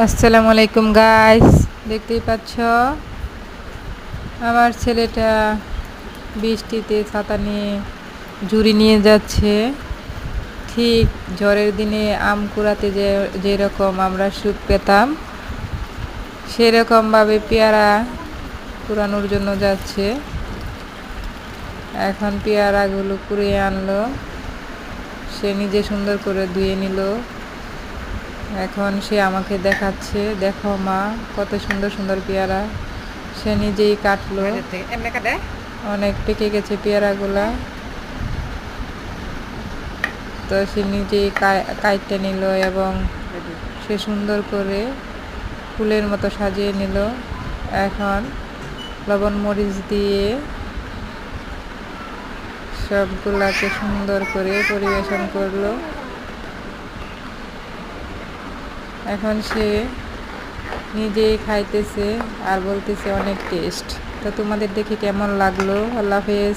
আসসালামু আলাইকুম গাইস, দেখতেই পাচ্ছ আমার ছেলেটা বৃষ্টিতে ছাতা নিয়ে ঝুড়ি নিয়ে যাচ্ছে। ঠিক ঝড়ের দিনে আম কুড়াতে যেরকম আমরা সুখ পেতাম, সেরকমভাবে পেয়ারা কুড়ানোর জন্য যাচ্ছে। এখন পেয়ারাগুলো কুড়িয়ে আনলো, সে নিজে সুন্দর করে ধুয়ে নিল। এখন সে আমাকে দেখাচ্ছে, দেখো মা কত সুন্দর সুন্দর পেয়ারা। সে নিজেই কাটলো, অনেক পেকে গেছে পেয়ারাগুলা। তো সে নিজেই কাটতে নিল এবং সে সুন্দর করে ফুলের মতো সাজিয়ে নিল। এখন লবণ মরিচ দিয়ে সবগুলাকে সুন্দর করে পরিবেশন করলো। এখন সে নিজেই খাইতেছে আর বলতেছে অনেক টেস্ট। তো তোমাদের দেখে কেমন লাগলো? আল্লাহ হাফেজ।